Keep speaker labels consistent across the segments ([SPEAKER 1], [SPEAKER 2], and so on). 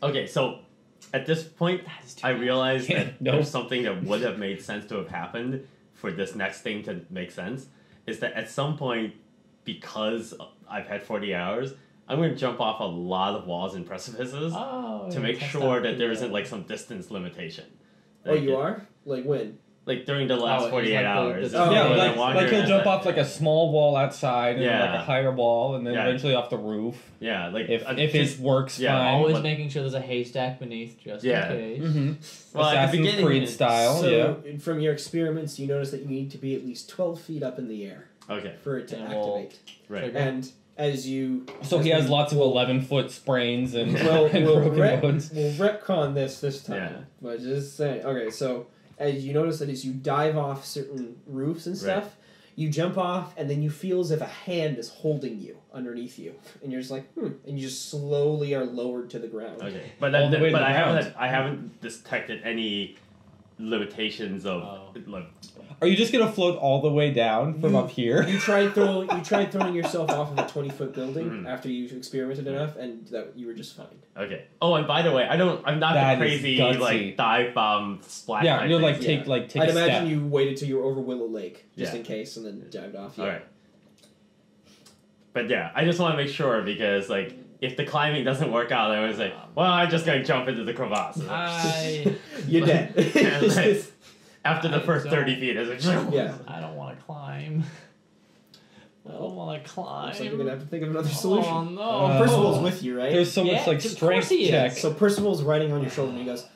[SPEAKER 1] Okay, so at this point, I realized that there's something that would have made sense to have happened for this next thing to make sense. Is that at some point, because I've had 40 hours, I'm going to jump off a lot of walls and precipices to make sure that there isn't like some distance limitation. Like,
[SPEAKER 2] you are? Like when?
[SPEAKER 1] Like during the last 48 hours.
[SPEAKER 3] Like he'll jump off like a small wall outside and like a higher wall and then eventually off the roof.
[SPEAKER 1] Yeah, like
[SPEAKER 3] if it works fine.
[SPEAKER 4] Always making sure there's a haystack beneath just in case.
[SPEAKER 3] Well, Assassin's Creed style.
[SPEAKER 2] So from your experiments, you notice that you need to be at least 12 feet up in the air.
[SPEAKER 1] Okay.
[SPEAKER 2] For it to activate.
[SPEAKER 1] Right.
[SPEAKER 2] And as you...
[SPEAKER 3] So he has lots of 11-foot sprains and,
[SPEAKER 2] we'll
[SPEAKER 3] broken bones.
[SPEAKER 2] We'll retcon this time.
[SPEAKER 1] Yeah.
[SPEAKER 2] But just saying. Okay, so as you notice that as you dive off certain roofs and stuff, you jump off and then you feel as if a hand is holding you underneath you. And you're just like, And you just slowly are lowered to the ground.
[SPEAKER 1] Okay. But I haven't detected any limitations of...
[SPEAKER 3] Are you just gonna float all the way down from up here?
[SPEAKER 2] You tried throwing yourself off of a 20-foot building after you experimented enough, and that you were just fine.
[SPEAKER 1] Okay. Oh, and by the way, I'm not the crazy like dive bomb splat.
[SPEAKER 3] Yeah, you'll take a
[SPEAKER 2] I'd imagine
[SPEAKER 3] step.
[SPEAKER 2] you waited till you were over Willow Lake just in case, and then dived off. Yeah.
[SPEAKER 1] All right. But yeah, I just want to make sure because like if the climbing doesn't work out, I was like, well, I'm just gonna jump into the crevasse.
[SPEAKER 2] You're dead.
[SPEAKER 1] After the first 30 feet, it's like,
[SPEAKER 4] I don't want to climb. I don't want to climb.
[SPEAKER 2] Looks like you're gonna have to think of another solution.
[SPEAKER 4] Oh no!
[SPEAKER 2] Percival's with you, right?
[SPEAKER 3] There's so much like strength check.
[SPEAKER 2] So Percival's riding on your shoulder, and he goes,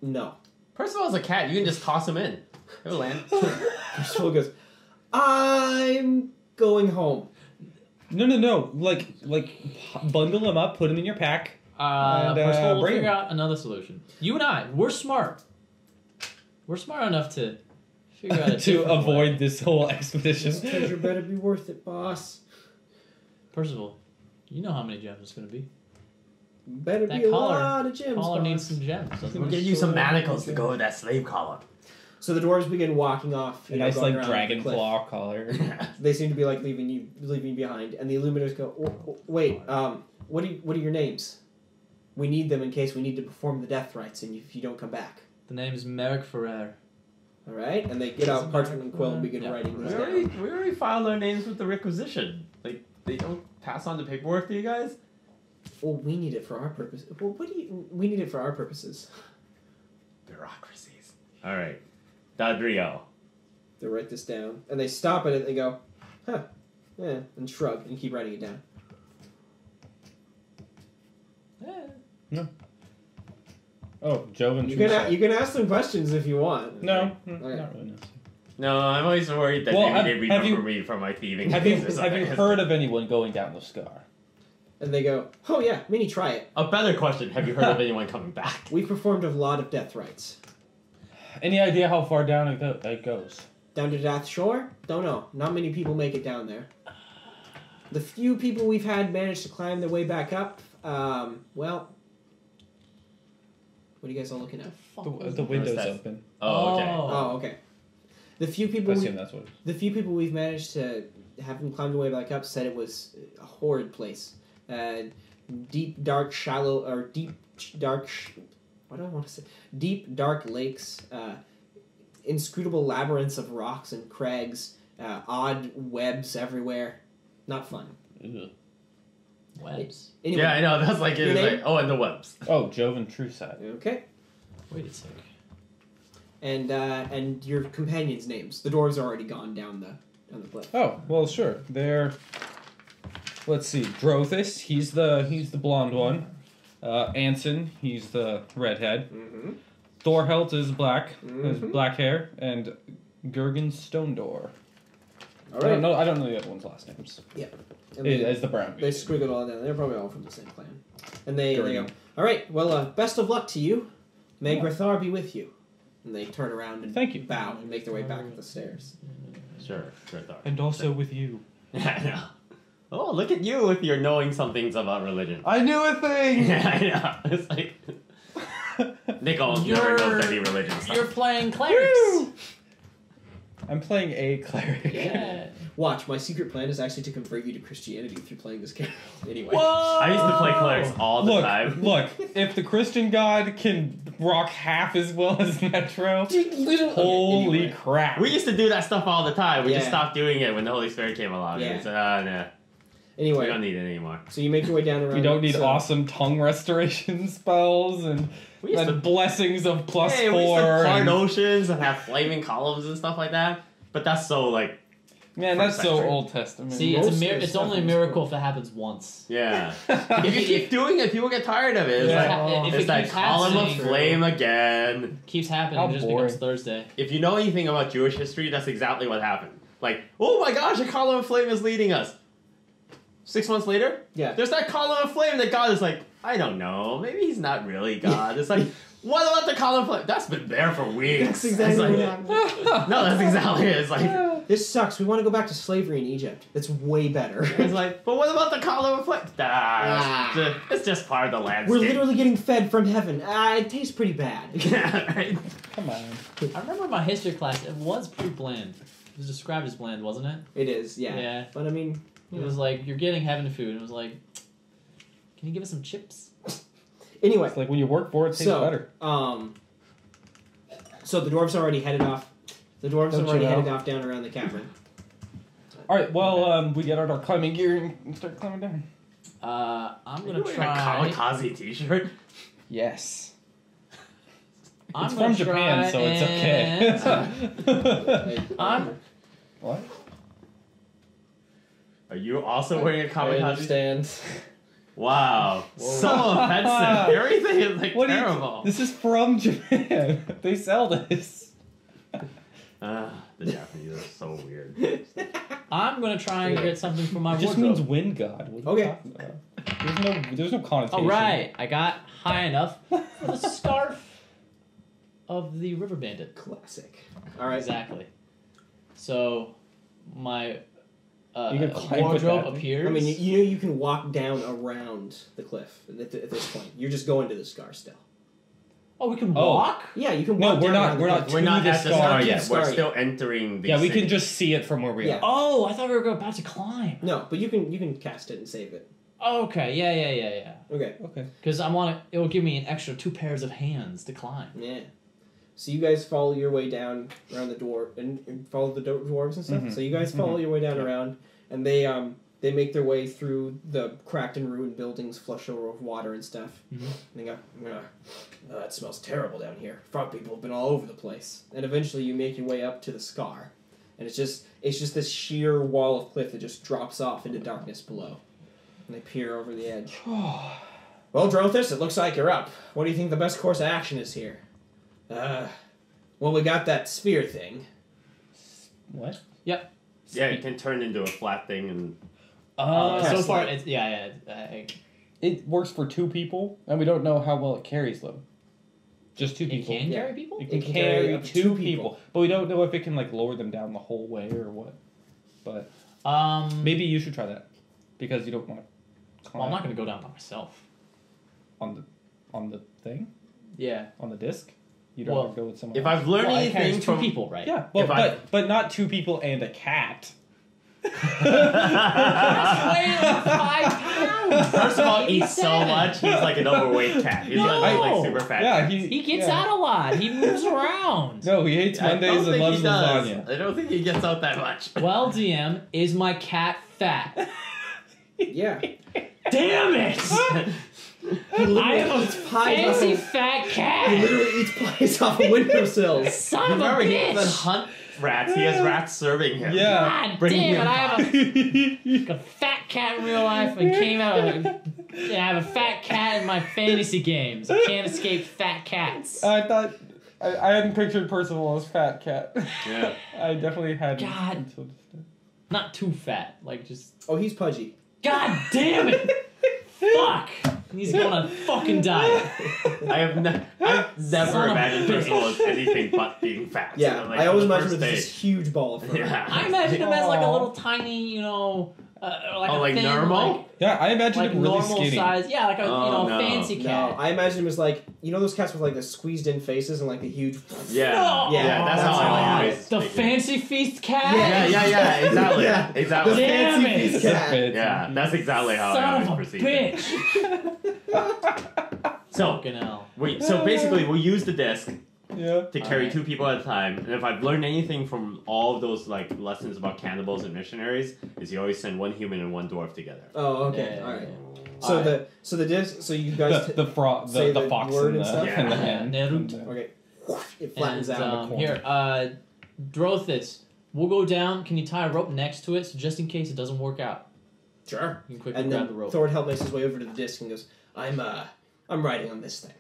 [SPEAKER 2] "No."
[SPEAKER 1] Percival's a cat. You can just toss him in. He'll land.
[SPEAKER 2] Percival goes, "I'm going home."
[SPEAKER 4] No.
[SPEAKER 3] Like bundle him up, put him in your pack.
[SPEAKER 4] Percival will figure out another solution. You and I, we're smart. We're smart enough to figure out
[SPEAKER 3] to avoid this whole expedition.
[SPEAKER 2] This treasure better be worth it, boss.
[SPEAKER 4] Percival, you know how many gems it's going to be.
[SPEAKER 2] Better be a lot of gems,
[SPEAKER 4] Collar
[SPEAKER 2] boss.
[SPEAKER 4] needs some gems.
[SPEAKER 1] We'll get you some manacles to go with that slave collar.
[SPEAKER 2] So the dwarves begin walking off.
[SPEAKER 3] A nice like dragon claw collar.
[SPEAKER 2] They seem to be like leaving you behind, and the illuminators go, "Wait, what are your names? We need them in case we need to perform the death rites, and if you don't come back."
[SPEAKER 4] The name is Merek Ferrer.
[SPEAKER 2] All right, and they get out parchment and quill and begin writing these down.
[SPEAKER 1] We already filed our names with the Requisition. Like they don't pass on the paperwork to you guys.
[SPEAKER 2] Well, we need it for our purpose. Well, we need it for our purposes.
[SPEAKER 1] Bureaucracies. All right, Dadrio.
[SPEAKER 2] They write this down, and they stop at it. They go, "Huh, yeah," and shrug and keep writing it down.
[SPEAKER 3] No. Oh, Jovan.
[SPEAKER 2] You can ask them questions if you want.
[SPEAKER 3] No,
[SPEAKER 2] okay.
[SPEAKER 3] not really necessary.
[SPEAKER 1] No, I'm always worried that maybe they remember me from my thieving.
[SPEAKER 3] Have you heard of anyone going down the scar?
[SPEAKER 2] And they go, "Oh yeah, Minnie, try it."
[SPEAKER 1] A better question: have you heard of anyone coming back?
[SPEAKER 2] We performed a lot of death rites.
[SPEAKER 3] Any idea how far down it goes?
[SPEAKER 2] Down to Death Shore? Don't know. Not many people make it down there. The few people we've had manage to climb their way back up. Well. What are you guys all looking at?
[SPEAKER 3] The window's open.
[SPEAKER 1] Oh, okay.
[SPEAKER 2] Oh, okay. The few people
[SPEAKER 3] that's what
[SPEAKER 2] the few people we've managed to have them climb their way back up said it was a horrid place. Deep, dark, shallow, or deep, dark. What do I want to say? Deep, dark lakes, inscrutable labyrinths of rocks and crags, odd webs everywhere. Not fun.
[SPEAKER 4] Ew. Webs.
[SPEAKER 2] Anyway,
[SPEAKER 1] yeah, I know. That's like, it was like, oh, and the webs.
[SPEAKER 3] Oh, Jovan Trueside.
[SPEAKER 2] Okay.
[SPEAKER 4] Wait a sec.
[SPEAKER 2] And your companions' names. The dwarves are already gone down the cliff.
[SPEAKER 3] Oh, well, sure. They're. Let's see. Drothis, he's the blonde one. Anson, he's the redhead.
[SPEAKER 2] Mm-hmm.
[SPEAKER 3] Thorhelt is black, has black hair, and Gergen Stonedoor.
[SPEAKER 2] All right.
[SPEAKER 3] I don't know the other one's last names.
[SPEAKER 2] Yeah.
[SPEAKER 3] As the brown.
[SPEAKER 2] They squiggle all down. They're probably all from the same clan. And they go, "All right, well, best of luck to you. May Grathar be with you." And they turn around and
[SPEAKER 3] thank you.
[SPEAKER 2] Bow and make their way back up the stairs.
[SPEAKER 1] Sure, Grathar.
[SPEAKER 3] And also with you.
[SPEAKER 1] Yeah, I know. Oh, look at you with your knowing some things about religion.
[SPEAKER 3] I knew a thing!
[SPEAKER 1] Yeah, I know. It's like... Nick almost never knows any religion stuff.
[SPEAKER 4] You're playing clerics.
[SPEAKER 3] Woo! I'm playing a cleric.
[SPEAKER 4] Yeah.
[SPEAKER 2] Watch, my secret plan is actually to convert you to Christianity through playing this character. Anyway.
[SPEAKER 4] Whoa!
[SPEAKER 1] I used to play clerics all the time.
[SPEAKER 3] Look, if the Christian God can rock half as well as Metro, holy crap.
[SPEAKER 1] We used to do that stuff all the time. We just stopped doing it when the Holy Spirit came along.
[SPEAKER 2] Yeah.
[SPEAKER 1] We said, nah.
[SPEAKER 2] Anyway.
[SPEAKER 1] We don't need it anymore.
[SPEAKER 2] So you make your way down around...
[SPEAKER 3] You don't need awesome tongue restoration spells and blessings of +4.
[SPEAKER 1] We used to part oceans and have flaming columns and stuff like that. But that's so, like...
[SPEAKER 3] Man, that's so Old Testament.
[SPEAKER 4] See, it's only a miracle if it happens once.
[SPEAKER 1] Yeah. If you keep doing it, people get tired of it. It's that column of flame again.
[SPEAKER 4] Keeps happening, it just becomes Thursday.
[SPEAKER 1] If you know anything about Jewish history, that's exactly what happened. Like, oh my gosh, a column of flame is leading us. 6 months later, there's that column of flame that God is like, I don't know, maybe he's not really God. It's like, what about the column of flame? That's been there for weeks.
[SPEAKER 2] That's exactly what happened.
[SPEAKER 1] No, that's exactly it. It's like...
[SPEAKER 2] This sucks. We want to go back to slavery in Egypt. It's way better.
[SPEAKER 1] It's like, but what about the column of flame? It's just part of the landscape.
[SPEAKER 2] We're literally getting fed from heaven. It tastes pretty bad.
[SPEAKER 1] Right?
[SPEAKER 3] Come on.
[SPEAKER 4] I remember my history class, it was pretty bland. It was described as bland, wasn't it?
[SPEAKER 2] It is, yeah.
[SPEAKER 4] Yeah.
[SPEAKER 2] But I mean...
[SPEAKER 4] It was like, you're getting heaven food. It was like, can you give us some chips?
[SPEAKER 2] Anyway.
[SPEAKER 3] It's like when you work for it, it tastes better.
[SPEAKER 2] So the dwarves already headed off. The dwarves have already headed off down around the cavern.
[SPEAKER 3] Alright, well, we get our climbing gear and start climbing down.
[SPEAKER 4] I'm going to
[SPEAKER 1] try... a kamikaze t-shirt?
[SPEAKER 3] Yes.
[SPEAKER 4] It's
[SPEAKER 3] from Japan, so it's okay. What?
[SPEAKER 1] Are you also wearing a kamikaze?
[SPEAKER 2] I understand.
[SPEAKER 1] Wow. So offensive. Everything is like terrible.
[SPEAKER 3] This is from Japan. They sell this.
[SPEAKER 1] The Japanese are so weird.
[SPEAKER 4] I'm going to try and get something from my
[SPEAKER 3] wardrobe. It just means wind god. What are you talking about? There's no connotation.
[SPEAKER 4] Alright, I got high enough for the scarf of the river bandit.
[SPEAKER 2] Classic. Alright.
[SPEAKER 4] Exactly. So, my...
[SPEAKER 3] you can climb
[SPEAKER 4] wardrobe appears.
[SPEAKER 2] I mean, you know you can walk down around the cliff at this point. You're just going to the scar still.
[SPEAKER 4] Oh, we can walk?
[SPEAKER 2] Yeah, you can walk.
[SPEAKER 3] No, we're not at the scar yet.
[SPEAKER 1] We're still entering the
[SPEAKER 3] city.
[SPEAKER 1] we
[SPEAKER 3] can just see it from where we are.
[SPEAKER 4] Oh, I thought we were about to climb.
[SPEAKER 2] No, but you can cast it and save it.
[SPEAKER 4] Okay, yeah.
[SPEAKER 2] Okay.
[SPEAKER 4] Because it will give me an extra 2 pairs of hands to climb.
[SPEAKER 2] Yeah. So you guys follow your way down around the dwarf and follow the dwarves and stuff. Mm-hmm. So you guys follow your way down around, and they make their way through the cracked and ruined buildings, flush over with water and stuff. Mm-hmm. And they go, it smells terrible down here. Frog people have been all over the place. And eventually you make your way up to the scar, and it's just this sheer wall of cliff that just drops off into darkness below. And they peer over the edge. Well, Drothus, it looks like you're up. What do you think the best course of action is here? Well, we got that sphere thing.
[SPEAKER 4] What? Yep.
[SPEAKER 1] Yeah, it can turn into a flat thing and...
[SPEAKER 4] so far, it's,
[SPEAKER 3] it works for 2 people, and we don't know how well it carries them. Just 2 people.
[SPEAKER 4] It can carry people?
[SPEAKER 3] It can carry 2 people. But we don't know if it can, lower them down the whole way or what. But maybe you should try that. Because you don't want to climb.
[SPEAKER 4] Well, I'm not going to go down by myself.
[SPEAKER 3] On the thing?
[SPEAKER 4] Yeah.
[SPEAKER 3] On the disc? You'd rather go with someone
[SPEAKER 1] else.
[SPEAKER 3] If
[SPEAKER 1] I've learned anything
[SPEAKER 4] from... 2 people, right?
[SPEAKER 3] Yeah, but not 2 people and a cat.
[SPEAKER 4] That's weighing 5 pounds.
[SPEAKER 1] First of all, he eats so much, he's like an overweight cat. He's like super fat.
[SPEAKER 3] Yeah,
[SPEAKER 4] he gets out a lot. He moves around.
[SPEAKER 3] No, he hates Mondays and loves lasagna.
[SPEAKER 1] I don't think he gets out that much.
[SPEAKER 4] Well, DM, is my cat fat?
[SPEAKER 2] Yeah.
[SPEAKER 4] Damn it! I am a fancy fat cat.
[SPEAKER 2] He literally eats pies off of windowsills.
[SPEAKER 4] Son of a bitch!
[SPEAKER 1] He doesn't hunt rats. He has rats serving him.
[SPEAKER 3] Yeah.
[SPEAKER 4] God damn it! I have a fat cat in real life and I have a fat cat in my fantasy games. I can't escape fat cats.
[SPEAKER 3] I thought... I hadn't pictured Percival as fat cat.
[SPEAKER 1] Yeah.
[SPEAKER 3] I definitely hadn't.
[SPEAKER 4] God. Not too fat. Just...
[SPEAKER 2] Oh, he's pudgy.
[SPEAKER 4] God damn it! Fuck! He's gonna fucking die.
[SPEAKER 1] I've never imagined Percival as anything but being fat.
[SPEAKER 2] Yeah, I always imagined him as this huge ball of fur.
[SPEAKER 1] Yeah.
[SPEAKER 4] I imagine him as a little tiny, like thin,
[SPEAKER 1] normal?
[SPEAKER 3] Yeah, I imagine him really
[SPEAKER 4] normal
[SPEAKER 3] skinny.
[SPEAKER 4] size. Yeah, like a fancy cat.
[SPEAKER 2] No, I imagine him as those cats with the squeezed in faces and the huge.
[SPEAKER 1] Yeah,
[SPEAKER 2] yeah,
[SPEAKER 1] that's how I always
[SPEAKER 4] The fancy feast cat?
[SPEAKER 1] Yeah, exactly.
[SPEAKER 2] Yeah.
[SPEAKER 1] Exactly.
[SPEAKER 2] The
[SPEAKER 4] Damn
[SPEAKER 2] fancy
[SPEAKER 4] it.
[SPEAKER 2] feast cat.
[SPEAKER 1] Yeah, that's exactly how I
[SPEAKER 4] Son
[SPEAKER 1] always
[SPEAKER 4] of a
[SPEAKER 1] perceive it.
[SPEAKER 4] bitch.
[SPEAKER 1] So,
[SPEAKER 4] Fucking hell.
[SPEAKER 1] so basically, we'll use the disc
[SPEAKER 3] Yeah.
[SPEAKER 1] to carry
[SPEAKER 4] Alright.
[SPEAKER 1] 2 people at a time. And if I've learned anything from all of those like lessons about cannibals and missionaries, is you always send 1 human and 1 dwarf together.
[SPEAKER 2] Oh, okay.
[SPEAKER 4] Yeah,
[SPEAKER 2] All right.
[SPEAKER 4] yeah.
[SPEAKER 2] So
[SPEAKER 4] Alright.
[SPEAKER 2] the disc. So you guys.
[SPEAKER 3] The frog,
[SPEAKER 2] say
[SPEAKER 3] the
[SPEAKER 2] the
[SPEAKER 3] fox
[SPEAKER 2] word
[SPEAKER 3] and
[SPEAKER 2] and
[SPEAKER 3] the,
[SPEAKER 2] stuff?
[SPEAKER 3] and the
[SPEAKER 1] Yeah.
[SPEAKER 3] hand.
[SPEAKER 4] Nerut.
[SPEAKER 2] Okay. It flattens
[SPEAKER 4] And,
[SPEAKER 2] out.
[SPEAKER 4] here, Drothis, we'll go down. Can you tie a rope next to it, so just in case it doesn't work out?
[SPEAKER 2] Sure.
[SPEAKER 4] You can quickly
[SPEAKER 2] And
[SPEAKER 4] grab
[SPEAKER 2] then
[SPEAKER 4] the rope.
[SPEAKER 2] Thor makes his way over to the disc and goes, I'm riding on this thing.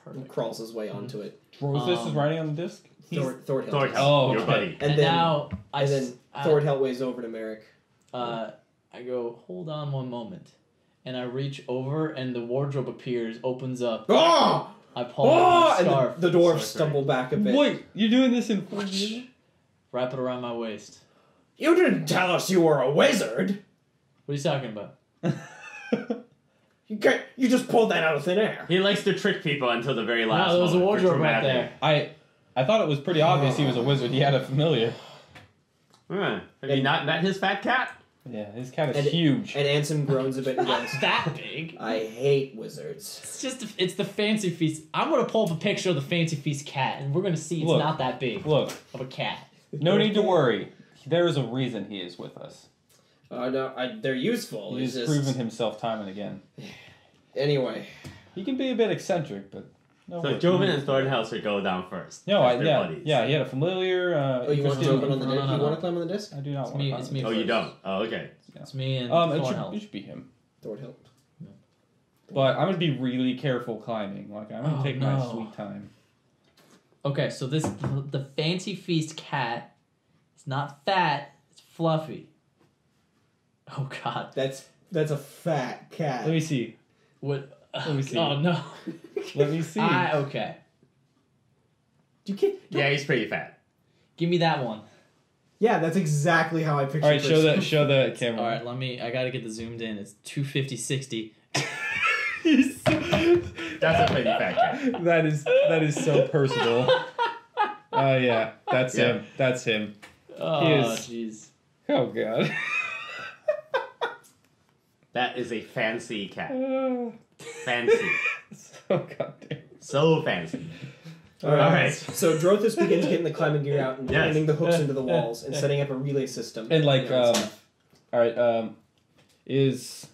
[SPEAKER 2] And
[SPEAKER 4] Perfect.
[SPEAKER 2] crawls his way onto it.
[SPEAKER 3] Drothis is riding on the disc?
[SPEAKER 2] Thor
[SPEAKER 1] Thorhild,
[SPEAKER 3] Oh,
[SPEAKER 1] your
[SPEAKER 3] okay.
[SPEAKER 1] buddy.
[SPEAKER 2] And
[SPEAKER 4] And
[SPEAKER 2] then,
[SPEAKER 4] now
[SPEAKER 2] and then Thor ways over to Merek.
[SPEAKER 4] I go, hold on one moment. And I reach over, and the wardrobe appears, opens up.
[SPEAKER 2] Oh!
[SPEAKER 4] I pull out my
[SPEAKER 2] And
[SPEAKER 4] scarf,
[SPEAKER 2] the dwarves
[SPEAKER 1] Sorcery.
[SPEAKER 2] stumble back a bit.
[SPEAKER 3] Wait, you're doing this in full view?
[SPEAKER 4] wrap it around my waist.
[SPEAKER 2] You didn't tell us you were a wizard.
[SPEAKER 4] What are you talking about?
[SPEAKER 2] You just pulled that out of thin air.
[SPEAKER 1] He likes to trick people until the very last
[SPEAKER 4] No, there was a
[SPEAKER 1] moment for
[SPEAKER 4] wardrobe right
[SPEAKER 1] dramatic.
[SPEAKER 4] there.
[SPEAKER 3] I thought it was pretty obvious he was a wizard. He had a familiar.
[SPEAKER 1] Have you not met his fat cat?
[SPEAKER 3] Yeah, his cat is
[SPEAKER 2] And-
[SPEAKER 3] huge.
[SPEAKER 2] And Ansem groans a bit and goes,
[SPEAKER 4] Not that big.
[SPEAKER 2] I hate wizards.
[SPEAKER 4] It's just it's the fancy feast. I'm gonna pull up a picture of the fancy feast cat, and we're gonna see it's
[SPEAKER 3] Look.
[SPEAKER 4] not that big
[SPEAKER 3] Look,
[SPEAKER 4] of a cat.
[SPEAKER 3] no need to worry. There is a reason he is with us.
[SPEAKER 2] No, they're useful.
[SPEAKER 3] He's
[SPEAKER 2] It's just...
[SPEAKER 3] proven himself time and again.
[SPEAKER 2] Anyway.
[SPEAKER 3] He can be a bit eccentric, but no.
[SPEAKER 1] So
[SPEAKER 3] worries.
[SPEAKER 1] Jovan and Thornhouse should go down first.
[SPEAKER 3] No,
[SPEAKER 1] as their buddies.
[SPEAKER 3] yeah, he had a familiar.
[SPEAKER 2] Oh, you want to
[SPEAKER 3] interesting-
[SPEAKER 2] open on the disc?
[SPEAKER 4] No.
[SPEAKER 2] You want to climb on the disc?
[SPEAKER 3] I do not
[SPEAKER 4] It's
[SPEAKER 3] want
[SPEAKER 4] me.
[SPEAKER 3] to.
[SPEAKER 4] It's me.
[SPEAKER 1] Oh, you
[SPEAKER 4] first.
[SPEAKER 1] don't? Oh, okay.
[SPEAKER 4] It's me and
[SPEAKER 3] It
[SPEAKER 4] Thornhill.
[SPEAKER 3] should be him.
[SPEAKER 2] Thor help.
[SPEAKER 3] But I'm gonna be really careful climbing. Like I'm gonna
[SPEAKER 4] Oh,
[SPEAKER 3] take my
[SPEAKER 4] no.
[SPEAKER 3] sweet time.
[SPEAKER 4] Okay, so the fancy feast cat. It's not fat. It's fluffy. Oh God.
[SPEAKER 2] That's a fat cat.
[SPEAKER 3] Let me see.
[SPEAKER 4] What?
[SPEAKER 3] Let me see.
[SPEAKER 4] Oh no.
[SPEAKER 3] Let me see.
[SPEAKER 4] Okay.
[SPEAKER 2] You can't.
[SPEAKER 1] Yeah, he's pretty fat.
[SPEAKER 4] Give me that one.
[SPEAKER 2] Yeah, that's exactly how I pictured.
[SPEAKER 3] All right, show the camera.
[SPEAKER 4] All right, I gotta get the zoomed in. It's 250/60.
[SPEAKER 1] That's a pretty fat cat.
[SPEAKER 3] That is so personal. Oh yeah, that's
[SPEAKER 1] Yeah.
[SPEAKER 3] him. That's him.
[SPEAKER 4] Oh jeez.
[SPEAKER 3] Oh god.
[SPEAKER 1] That is a fancy cat.
[SPEAKER 3] Oh,
[SPEAKER 1] Fancy.
[SPEAKER 3] so goddamn.
[SPEAKER 1] So fancy.
[SPEAKER 2] All right.
[SPEAKER 1] Alright.
[SPEAKER 2] So Drothis begins getting the climbing gear out and
[SPEAKER 1] Yes.
[SPEAKER 2] handing the hooks into the walls and setting up a relay system.
[SPEAKER 3] And like,
[SPEAKER 2] You know, stuff.
[SPEAKER 3] all right, is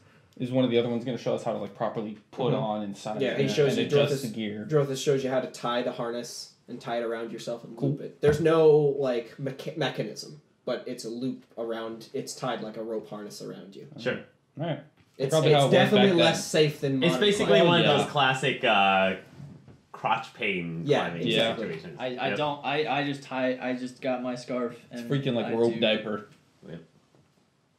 [SPEAKER 3] one of the other ones going to show us how to like properly put on inside?
[SPEAKER 2] Yeah, he
[SPEAKER 3] and-
[SPEAKER 2] shows
[SPEAKER 3] and
[SPEAKER 2] you
[SPEAKER 3] adjust
[SPEAKER 2] Drothis-
[SPEAKER 3] the gear.
[SPEAKER 2] Drothis shows you how to tie the harness and tie it around yourself and loop it. There's no like mechanism, but it's a loop around. It's tied like a rope harness around you.
[SPEAKER 1] Sure.
[SPEAKER 3] All right.
[SPEAKER 2] It's
[SPEAKER 3] Probably how it was
[SPEAKER 2] definitely
[SPEAKER 3] back
[SPEAKER 2] less
[SPEAKER 3] then.
[SPEAKER 2] safe than.
[SPEAKER 1] It's
[SPEAKER 2] modern
[SPEAKER 1] basically
[SPEAKER 2] climbing.
[SPEAKER 1] one of
[SPEAKER 3] yeah.
[SPEAKER 1] those classic crotch pain
[SPEAKER 2] Yeah,
[SPEAKER 1] climbing
[SPEAKER 2] exactly.
[SPEAKER 1] situations.
[SPEAKER 5] I
[SPEAKER 1] Yep.
[SPEAKER 5] don't. I just got my scarf. And
[SPEAKER 3] It's freaking like
[SPEAKER 5] I
[SPEAKER 3] a rope
[SPEAKER 5] do-
[SPEAKER 3] diaper.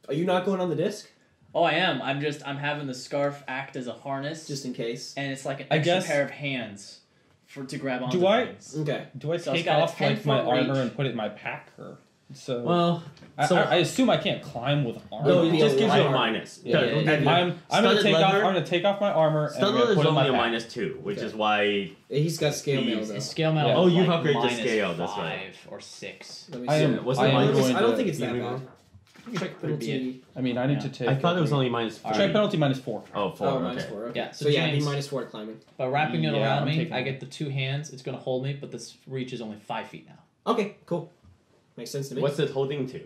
[SPEAKER 2] Are you not going on the disc
[SPEAKER 5] Oh, I am. I'm having the scarf act as a harness,
[SPEAKER 2] just in case?
[SPEAKER 5] and it's like an
[SPEAKER 3] I
[SPEAKER 5] extra
[SPEAKER 3] guess-
[SPEAKER 5] pair of hands for to grab onto
[SPEAKER 3] Do I-
[SPEAKER 5] things.
[SPEAKER 2] Okay.
[SPEAKER 3] Do I
[SPEAKER 5] So it's
[SPEAKER 3] take
[SPEAKER 5] got a
[SPEAKER 3] off like my
[SPEAKER 5] 10-foot reach.
[SPEAKER 3] armor and put it in my pack, or so?
[SPEAKER 1] Well, so
[SPEAKER 3] I assume I can't climb with armor.
[SPEAKER 1] no,
[SPEAKER 2] It'd
[SPEAKER 1] it
[SPEAKER 2] be
[SPEAKER 1] just
[SPEAKER 2] a
[SPEAKER 1] gives you a
[SPEAKER 2] light
[SPEAKER 1] minus.
[SPEAKER 3] Yeah.
[SPEAKER 1] And
[SPEAKER 3] I'm
[SPEAKER 1] studded
[SPEAKER 3] gonna take off my armor and I'm
[SPEAKER 1] Studded
[SPEAKER 3] gonna
[SPEAKER 1] is
[SPEAKER 3] put it in my
[SPEAKER 1] only a
[SPEAKER 3] pack.
[SPEAKER 1] -2, which
[SPEAKER 2] Okay.
[SPEAKER 1] is why
[SPEAKER 2] He's got scale mail
[SPEAKER 1] These-
[SPEAKER 2] though.
[SPEAKER 4] It's scale mail.
[SPEAKER 3] Yeah.
[SPEAKER 1] Oh,
[SPEAKER 4] is
[SPEAKER 1] you've
[SPEAKER 4] like
[SPEAKER 1] upgraded to
[SPEAKER 4] minus
[SPEAKER 1] scale, that's right.
[SPEAKER 4] 5 or 6.
[SPEAKER 2] Let me
[SPEAKER 3] I
[SPEAKER 2] see.
[SPEAKER 3] am.
[SPEAKER 1] Was it
[SPEAKER 3] I am
[SPEAKER 1] minus-
[SPEAKER 3] going
[SPEAKER 2] I don't
[SPEAKER 3] to-
[SPEAKER 2] think it's that
[SPEAKER 1] Even
[SPEAKER 2] bad.
[SPEAKER 1] more?
[SPEAKER 2] Check
[SPEAKER 5] Could be
[SPEAKER 2] penalty.
[SPEAKER 3] I mean, I need to take.
[SPEAKER 1] I thought it was only -4.
[SPEAKER 3] Check penalty -4.
[SPEAKER 1] Oh, 4.
[SPEAKER 2] Oh,
[SPEAKER 1] okay.
[SPEAKER 2] -4. Okay.
[SPEAKER 4] Yeah,
[SPEAKER 2] So,
[SPEAKER 4] so
[SPEAKER 2] yeah,
[SPEAKER 4] James-
[SPEAKER 2] be -4 to climbing.
[SPEAKER 4] By wrapping it
[SPEAKER 3] Yeah,
[SPEAKER 4] around
[SPEAKER 3] I'm
[SPEAKER 4] me,
[SPEAKER 3] taking
[SPEAKER 4] I
[SPEAKER 3] it.
[SPEAKER 4] get the 2 hands. It's gonna hold me, but this reach is only 5 feet now.
[SPEAKER 2] Okay, cool. Makes sense to me.
[SPEAKER 1] What's it holding to?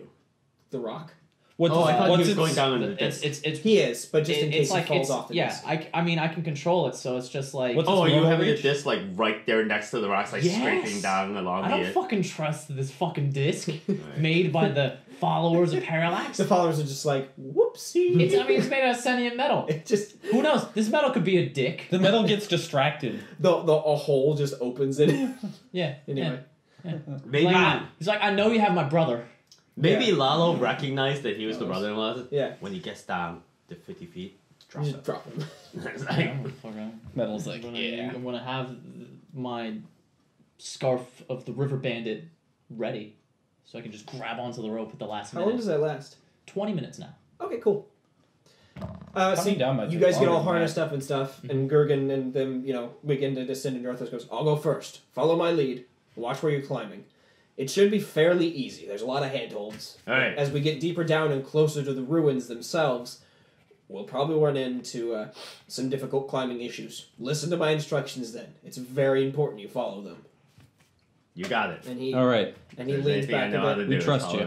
[SPEAKER 2] the rock?
[SPEAKER 3] What's
[SPEAKER 1] Oh, I thought he
[SPEAKER 3] what's
[SPEAKER 1] was
[SPEAKER 3] its-
[SPEAKER 1] going down on the disc.
[SPEAKER 4] It's
[SPEAKER 2] He is, but just in
[SPEAKER 4] it's
[SPEAKER 2] case he
[SPEAKER 4] like
[SPEAKER 2] falls
[SPEAKER 4] it's
[SPEAKER 2] off the
[SPEAKER 4] yeah.
[SPEAKER 2] disc.
[SPEAKER 4] I mean I can control it, so it's just like
[SPEAKER 3] What's-
[SPEAKER 1] Oh, are you
[SPEAKER 3] normal
[SPEAKER 1] having a
[SPEAKER 3] reach?
[SPEAKER 1] disc like right there next to the rocks, like
[SPEAKER 4] Yes!
[SPEAKER 1] scraping down along
[SPEAKER 4] I don't
[SPEAKER 1] the
[SPEAKER 4] fucking trust this fucking disc
[SPEAKER 1] Right.
[SPEAKER 4] made by the followers of Parallax.
[SPEAKER 2] The followers are just like, whoopsie.
[SPEAKER 4] It's made out of sentient metal.
[SPEAKER 2] It just
[SPEAKER 4] Who knows? This metal could be a dick.
[SPEAKER 3] The metal gets distracted.
[SPEAKER 2] a hole just opens in it.
[SPEAKER 4] Yeah.
[SPEAKER 2] Anyway.
[SPEAKER 4] Yeah.
[SPEAKER 1] Maybe
[SPEAKER 4] He's like, I know you have my brother.
[SPEAKER 1] maybe
[SPEAKER 2] Yeah.
[SPEAKER 1] Lalo recognized that he was the brother-in-law.
[SPEAKER 2] Yeah.
[SPEAKER 1] When he gets down to 50 feet, drop
[SPEAKER 2] Just
[SPEAKER 1] it.
[SPEAKER 2] drop him.
[SPEAKER 1] It's like,
[SPEAKER 3] Metal's like, yeah.
[SPEAKER 4] I'm gonna have my scarf of the river bandit ready, so I can just grab onto the rope at the last
[SPEAKER 2] How
[SPEAKER 4] minute.
[SPEAKER 2] long does that last?
[SPEAKER 4] 20 minutes now.
[SPEAKER 2] Okay, cool.
[SPEAKER 3] Coming down might
[SPEAKER 2] You
[SPEAKER 3] take
[SPEAKER 2] guys get all
[SPEAKER 3] longer than
[SPEAKER 2] harnessed up and stuff, and Gurgen and them, begin to descend, and Arthas goes, I'll go first. Follow my lead. Watch where you're climbing. It should be fairly easy. There's a lot of handholds.
[SPEAKER 1] All right.
[SPEAKER 2] As we get deeper down and closer to the ruins themselves, we'll probably run into some difficult climbing issues. Listen to my instructions then. It's very important you follow them.
[SPEAKER 1] You got it.
[SPEAKER 3] All right.
[SPEAKER 2] And he leans back a bit.
[SPEAKER 3] We trust you.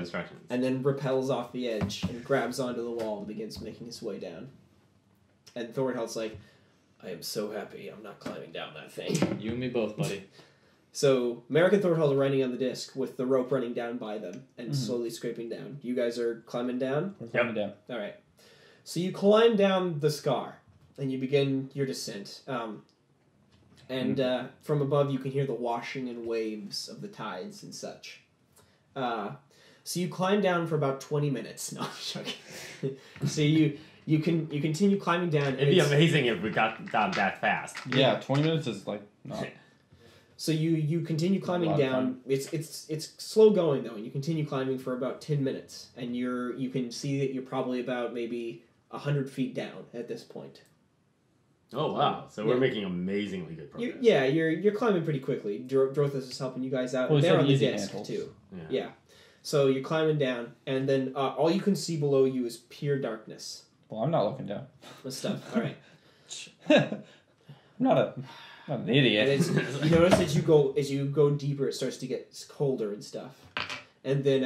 [SPEAKER 2] And then rappels off the edge and grabs onto the wall and begins making his way down. And Thornhild's like, I am so happy I'm not climbing down that thing.
[SPEAKER 5] You and me both, buddy.
[SPEAKER 2] So Merek and Thornhild are riding on the disc with the rope running down by them and slowly scraping down. You guys are climbing down?
[SPEAKER 3] We're climbing down.
[SPEAKER 2] All right. So you climb down the scar and you begin your descent. From above you can hear the washing and waves of the tides and such. So you climb down for about 20 minutes. No, I'm joking. So you continue climbing down.
[SPEAKER 1] It'd be amazing if we got down that fast.
[SPEAKER 3] Yeah, 20 minutes is like not.
[SPEAKER 2] So you continue climbing down. It's slow going though, and you continue climbing for about 10 minutes, and you can see that you're probably about maybe 100 feet down at this point.
[SPEAKER 1] Oh wow! So we're making amazingly good progress.
[SPEAKER 2] You're climbing pretty quickly. Drothus is helping you guys out.
[SPEAKER 3] Well,
[SPEAKER 2] They're on the
[SPEAKER 3] easy
[SPEAKER 2] disc
[SPEAKER 3] handles.
[SPEAKER 2] too.
[SPEAKER 1] Yeah.
[SPEAKER 2] So you're climbing down, and then all you can see below you is pure darkness.
[SPEAKER 3] Well, I'm not looking down.
[SPEAKER 2] With stuff. All right.
[SPEAKER 3] I'm not an idiot.
[SPEAKER 2] And you notice as you go deeper, it starts to get colder and stuff. And then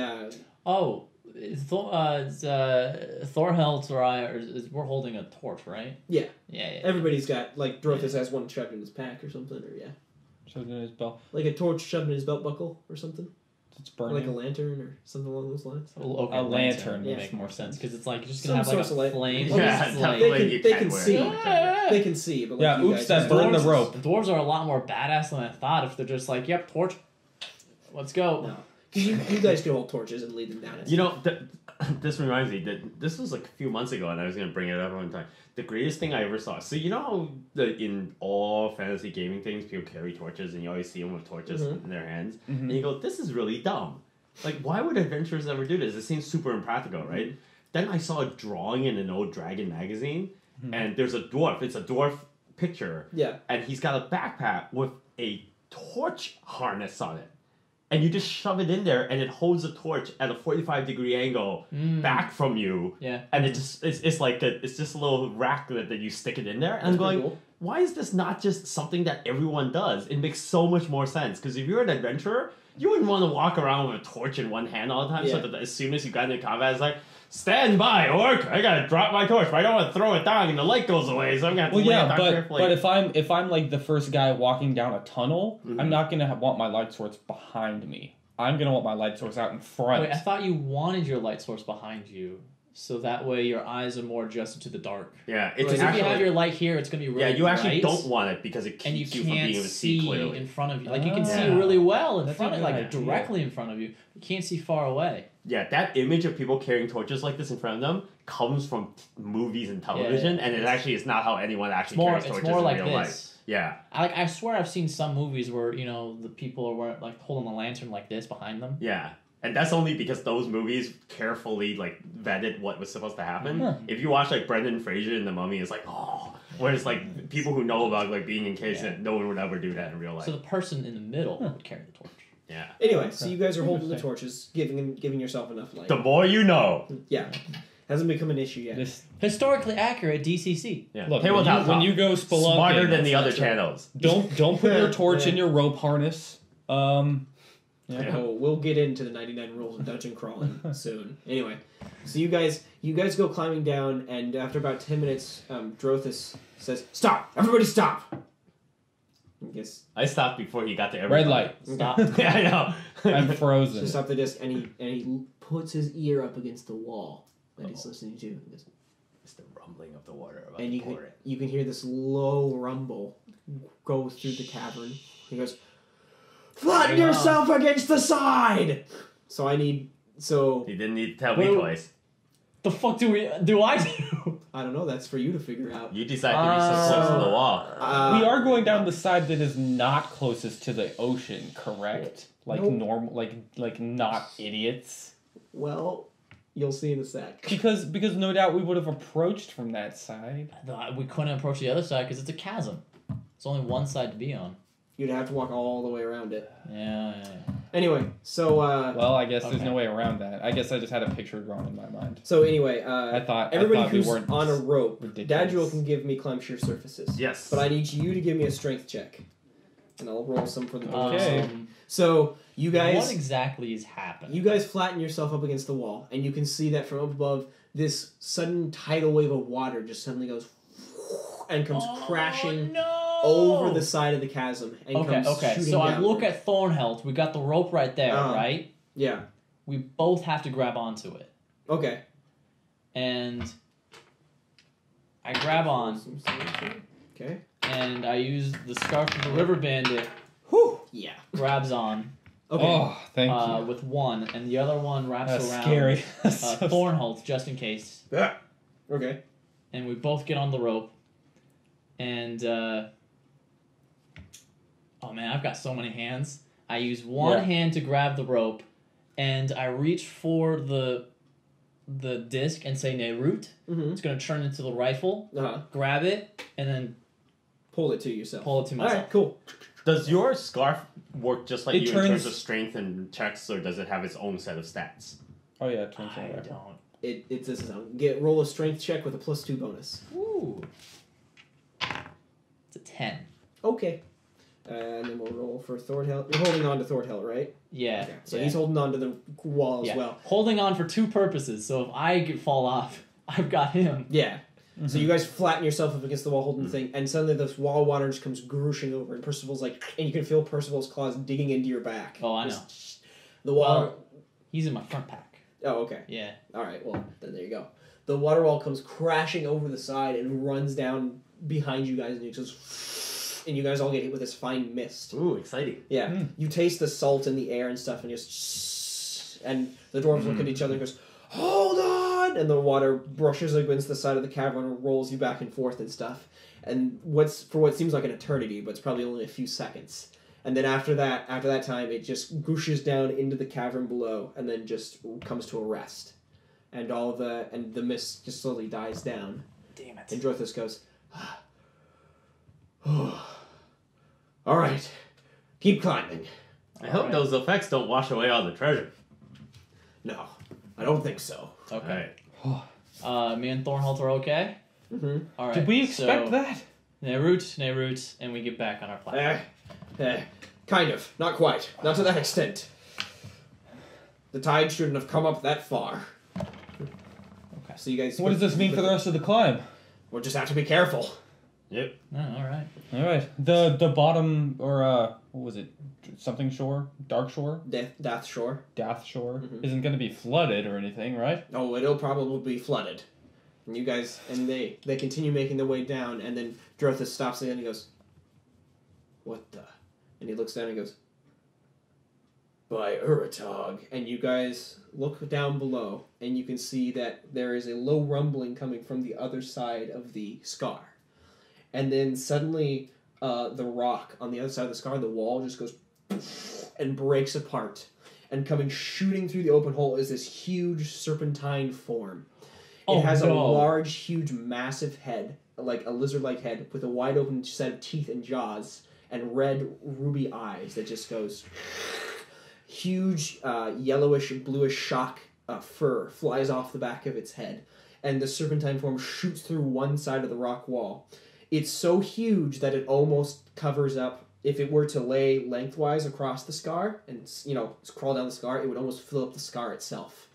[SPEAKER 5] Thorhild or we're holding a torch, right?
[SPEAKER 2] Yeah.
[SPEAKER 5] Yeah.
[SPEAKER 2] Everybody's got, like, Drothus has one shoved in his pack or something, or
[SPEAKER 3] Shoved in his belt.
[SPEAKER 2] like a torch shoved in his belt buckle or something.
[SPEAKER 3] It's
[SPEAKER 2] Or
[SPEAKER 3] burning.
[SPEAKER 2] like a lantern or something along those lines.
[SPEAKER 5] Okay,
[SPEAKER 3] A lantern
[SPEAKER 5] would
[SPEAKER 2] yeah.
[SPEAKER 5] make more sense because it's like you're just
[SPEAKER 2] Some
[SPEAKER 5] gonna have like
[SPEAKER 2] source of light.
[SPEAKER 5] a flame.
[SPEAKER 1] Yeah,
[SPEAKER 5] It's
[SPEAKER 1] it's
[SPEAKER 5] like-
[SPEAKER 1] not
[SPEAKER 2] They
[SPEAKER 1] you
[SPEAKER 2] can
[SPEAKER 1] can't wear
[SPEAKER 2] see.
[SPEAKER 1] it.
[SPEAKER 2] They can see, but like
[SPEAKER 3] Yeah,
[SPEAKER 2] you
[SPEAKER 3] oops,
[SPEAKER 2] guys
[SPEAKER 3] that
[SPEAKER 2] are-
[SPEAKER 3] burned the rope.
[SPEAKER 5] The dwarves are a lot more badass than I thought. If they're just like, "Yep, torch, let's go."
[SPEAKER 2] No. Because you guys can hold torches and lead them down.
[SPEAKER 1] You know, this reminds me that this was like a few months ago, and I was going to bring it up one time. The greatest thing I ever saw. So you know how in all fantasy gaming things, people carry torches, and you always see them with torches in their hands, and you go, "This is really dumb. Like, why would adventurers ever do this? It seems super impractical, right?" Then I saw a drawing in an old Dragon magazine, and there's a dwarf. It's a dwarf picture, and he's got a backpack with a torch harness on it. And you just shove it in there, and it holds the torch at a 45-degree angle back from you.
[SPEAKER 5] Yeah.
[SPEAKER 1] And it just it's just a little rack that you stick it in there. And I'm going,
[SPEAKER 2] cool.
[SPEAKER 1] why is this not just something that everyone does? It makes so much more sense. Because if you're an adventurer, you wouldn't want to walk around with a torch in one hand all the time.
[SPEAKER 2] Yeah.
[SPEAKER 1] So that as soon as you got into combat, it's like, stand by, orc! I gotta drop my torch, but I don't want to throw it down and the light goes away, so I'm gonna have to lay it down carefully.
[SPEAKER 3] But if I'm like the first guy walking down a tunnel, I'm not gonna want my light source behind me. I'm gonna want my light source out in front.
[SPEAKER 5] Wait, I thought you wanted your light source behind you, so that way your eyes are more adjusted to the dark.
[SPEAKER 1] Yeah, it's
[SPEAKER 5] Because if you have your light here, it's gonna be really
[SPEAKER 1] you actually
[SPEAKER 5] bright,
[SPEAKER 1] don't want it because it
[SPEAKER 5] and you
[SPEAKER 1] keeps you from being
[SPEAKER 5] can't
[SPEAKER 1] able to see clearly.
[SPEAKER 5] in front of you. Like you can see
[SPEAKER 3] Yeah.
[SPEAKER 5] really well in
[SPEAKER 3] That's
[SPEAKER 5] front
[SPEAKER 3] a
[SPEAKER 5] of,
[SPEAKER 3] good
[SPEAKER 5] like
[SPEAKER 3] idea.
[SPEAKER 5] directly in front of you. You can't see far away.
[SPEAKER 1] Yeah, that image of people carrying torches like this in front of them comes from movies and television, and it actually is not how anyone actually carries torches
[SPEAKER 5] It's more
[SPEAKER 1] in
[SPEAKER 5] like
[SPEAKER 1] real
[SPEAKER 5] this.
[SPEAKER 1] life. Yeah.
[SPEAKER 5] I swear I've seen some movies where the people are like holding a lantern like this behind them.
[SPEAKER 1] Yeah. And that's only because those movies carefully vetted what was supposed to happen. If you watch Brendan Fraser in The Mummy, it's like, oh. Whereas people who know about being encased, no one would ever do that in real life.
[SPEAKER 5] So the person in the middle would carry the torch.
[SPEAKER 1] Yeah.
[SPEAKER 2] Anyway, so you guys are holding the torches, giving yourself enough light.
[SPEAKER 1] The more you know.
[SPEAKER 2] Yeah. Hasn't become an issue yet.
[SPEAKER 5] Historically accurate DCC.
[SPEAKER 1] Yeah.
[SPEAKER 3] Look,
[SPEAKER 1] when
[SPEAKER 3] you go spelunking,
[SPEAKER 1] smarter than the other channels.
[SPEAKER 3] Don't put your torch in your rope harness.
[SPEAKER 2] We'll get into the 99 rules of dungeon crawling soon. Anyway, so you guys go climbing down, and after about 10 minutes, Drothus says, "Stop! Everybody stop!" I guess
[SPEAKER 1] I stopped before he got to everybody.
[SPEAKER 3] Red light.
[SPEAKER 5] Stop.
[SPEAKER 1] Yeah, I know.
[SPEAKER 3] I'm frozen.
[SPEAKER 2] to stop the disc, and he puts his ear up against the wall that he's listening to. He goes,
[SPEAKER 1] It's the rumbling of the water about
[SPEAKER 2] and
[SPEAKER 1] to pour it.
[SPEAKER 2] you can hear this low rumble go through the cavern. He goes, "Flatten yourself against the side!" So
[SPEAKER 1] He didn't need to tell me twice.
[SPEAKER 5] The fuck do I do?
[SPEAKER 2] I don't know, that's for you to figure out.
[SPEAKER 1] You decide to be so close to the wall.
[SPEAKER 3] We are going down the side that is not closest to the ocean, correct? Like
[SPEAKER 2] Nope.
[SPEAKER 3] normal, like not idiots.
[SPEAKER 2] Well, you'll see in a sec.
[SPEAKER 3] Because no doubt we would have approached from that side.
[SPEAKER 5] We couldn't approach the other side because it's a chasm. It's only one side to be on.
[SPEAKER 2] You'd have to walk all the way around it.
[SPEAKER 5] Yeah.
[SPEAKER 2] Anyway, so
[SPEAKER 3] well, I guess there's
[SPEAKER 5] okay.
[SPEAKER 3] no way around that. I guess I just had a picture drawn in my mind.
[SPEAKER 2] So anyway,
[SPEAKER 3] I thought
[SPEAKER 2] everybody
[SPEAKER 3] we
[SPEAKER 2] who's
[SPEAKER 3] weren't
[SPEAKER 2] on a rope,
[SPEAKER 3] ridiculous.
[SPEAKER 2] Dadriel can give me climb sheer surfaces.
[SPEAKER 1] Yes.
[SPEAKER 2] But I need you to give me a strength check, and I'll roll some for the bonus.
[SPEAKER 3] Okay.
[SPEAKER 2] So you guys,
[SPEAKER 5] what exactly is happening?
[SPEAKER 2] you guys flatten yourself up against the wall, and you can see that from up above, this sudden tidal wave of water just suddenly goes and comes crashing over the side of the chasm and comes shooting
[SPEAKER 5] So I
[SPEAKER 2] downward.
[SPEAKER 5] look at Thornhilt. We got the rope right there, right?
[SPEAKER 2] Yeah.
[SPEAKER 5] We both have to grab onto it.
[SPEAKER 2] Okay.
[SPEAKER 5] And I grab on,
[SPEAKER 2] Okay.
[SPEAKER 5] and I use the scarf of the river bandit.
[SPEAKER 2] Whew. Yeah.
[SPEAKER 5] Grabs on
[SPEAKER 2] Okay.
[SPEAKER 3] Oh, thank you.
[SPEAKER 5] with one, and the other one wraps
[SPEAKER 3] That's
[SPEAKER 5] around
[SPEAKER 3] scary.
[SPEAKER 5] Thornhilt just in case.
[SPEAKER 2] Yeah. Okay.
[SPEAKER 5] And we both get on the rope. And oh man, I've got so many hands. I use one hand to grab the rope, and I reach for the disc and say Neyrut.
[SPEAKER 2] Mm-hmm.
[SPEAKER 5] It's gonna turn into the rifle. Grab it and then
[SPEAKER 2] pull it to yourself.
[SPEAKER 5] Pull it to myself.
[SPEAKER 2] All right. Cool.
[SPEAKER 1] Does your scarf work just like
[SPEAKER 3] It
[SPEAKER 1] you in
[SPEAKER 3] turns-
[SPEAKER 1] terms of strength and checks, or does it have its own set of stats?
[SPEAKER 3] Oh yeah, it turns
[SPEAKER 5] I
[SPEAKER 3] out.
[SPEAKER 5] don't.
[SPEAKER 2] It's this roll a strength check with a +2 bonus.
[SPEAKER 5] Ooh. It's a 10.
[SPEAKER 2] Okay. And then we'll roll for Thornhill. You're holding on to Thornhill, right?
[SPEAKER 5] Yeah.
[SPEAKER 2] Okay. So
[SPEAKER 5] yeah.
[SPEAKER 2] he's holding on to the wall as
[SPEAKER 5] Yeah.
[SPEAKER 2] well.
[SPEAKER 5] Holding on for two purposes. So if I fall off, I've got him.
[SPEAKER 2] Yeah.
[SPEAKER 3] Mm-hmm.
[SPEAKER 2] So you guys flatten yourself up against the wall holding the thing, and suddenly this wall of water just comes grushing over, and Percival's like, and you can feel Percival's claws digging into your back.
[SPEAKER 5] Oh, I know.
[SPEAKER 2] Just- The wall.
[SPEAKER 5] Well, he's in my front pack.
[SPEAKER 2] Oh, okay.
[SPEAKER 5] Yeah.
[SPEAKER 2] All right. Well, then there you go. The water wall comes crashing over the side and runs down behind you guys, and it goes, and you guys all get hit with this fine mist.
[SPEAKER 1] Ooh, exciting.
[SPEAKER 2] Yeah. You taste the salt in the air and stuff, and just, and the dwarves look at each other and goes, "Hold on!" And the water brushes against the side of the cavern and rolls you back and forth and stuff. And what seems like an eternity, but it's probably only a few seconds. And then after that time, it just gooshes down into the cavern below, and then just comes to a rest. And the mist just slowly dies down.
[SPEAKER 5] Damn it.
[SPEAKER 2] And Drothus goes, "All right, keep climbing."
[SPEAKER 1] I hope those effects don't wash away all the treasure.
[SPEAKER 2] No, I don't think so.
[SPEAKER 5] Okay.
[SPEAKER 1] Alright.
[SPEAKER 5] Me and Thornholt are okay?
[SPEAKER 2] Mm-hmm.
[SPEAKER 5] All right.
[SPEAKER 3] Did we expect
[SPEAKER 5] so,
[SPEAKER 3] that?
[SPEAKER 5] Neyrut, and we get back on our platform.
[SPEAKER 2] Kind of. Not quite. Not to that extent. The tide shouldn't have come up that far.
[SPEAKER 5] Okay.
[SPEAKER 2] So you guys...
[SPEAKER 3] What does this mean for the rest of the climb?
[SPEAKER 2] We'll just have to be careful.
[SPEAKER 1] Yep.
[SPEAKER 5] Oh, all right.
[SPEAKER 3] All right. The bottom or what was it? Something shore, dark shore,
[SPEAKER 2] Death Shore.
[SPEAKER 3] Dath shore
[SPEAKER 2] Mhm.
[SPEAKER 3] isn't going to be flooded or anything, right?
[SPEAKER 2] Oh, it'll probably be flooded. And you guys... And they continue making their way down, and then Drothus stops again and he goes, "What the..." And he looks down and he goes, "By Uratog." And you guys look down below, and you can see that there is a low rumbling coming from the other side of the scar. And then suddenly, the rock on the other side of the scar, the wall just goes and breaks apart. And coming shooting through the open hole is this huge serpentine form. It has a large, huge, massive head, like a lizard-like head, with a wide open set of teeth and jaws, and red ruby eyes that just goes... Huge, yellowish, bluish shock fur flies off the back of its head, and the serpentine form shoots through one side of the rock wall. It's so huge that it almost covers up. If it were to lay lengthwise across the scar and crawl down the scar, it would almost fill up the scar itself.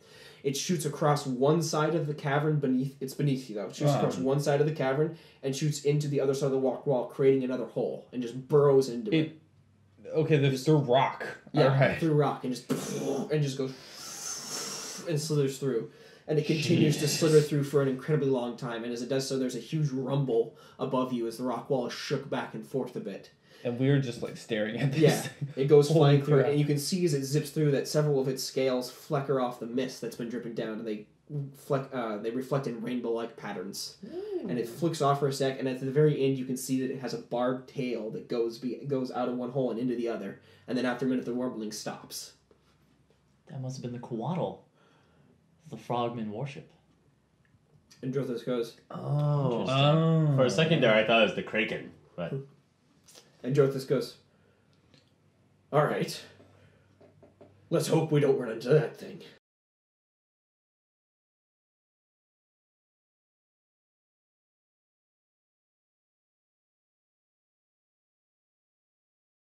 [SPEAKER 2] It shoots across one side of the cavern beneath. It's beneath you though. It shoots across one side of the cavern and shoots into the other side of the rock wall, creating another hole, and just burrows into it.
[SPEAKER 3] Okay, there's the rock.
[SPEAKER 2] Yeah,
[SPEAKER 3] All right.
[SPEAKER 2] through rock, and just goes and slithers through, and it continues to slither through for an incredibly long time. And as it does so, there's a huge rumble above you as the rock wall is shook back and forth a bit.
[SPEAKER 3] And we're just like staring at this.
[SPEAKER 2] Yeah,
[SPEAKER 3] thing.
[SPEAKER 2] it goes
[SPEAKER 3] Holy
[SPEAKER 2] flying through,
[SPEAKER 3] crap.
[SPEAKER 2] and you can see as it zips through that several of its scales flecker off the mist that's been dripping down, and they reflect in rainbow-like patterns. And it flicks off for a sec, and at the very end, you can see that it has a barbed tail that goes out of one hole and into the other. And then after a minute, the rumbling stops.
[SPEAKER 5] That must have been the Coatl. The frogman worship.
[SPEAKER 2] And Drothos goes,
[SPEAKER 1] Oh.
[SPEAKER 3] Oh.
[SPEAKER 1] For a second there, I thought it was the Kraken, but...
[SPEAKER 2] and Drothos goes, All right. Let's hope we don't run into that thing.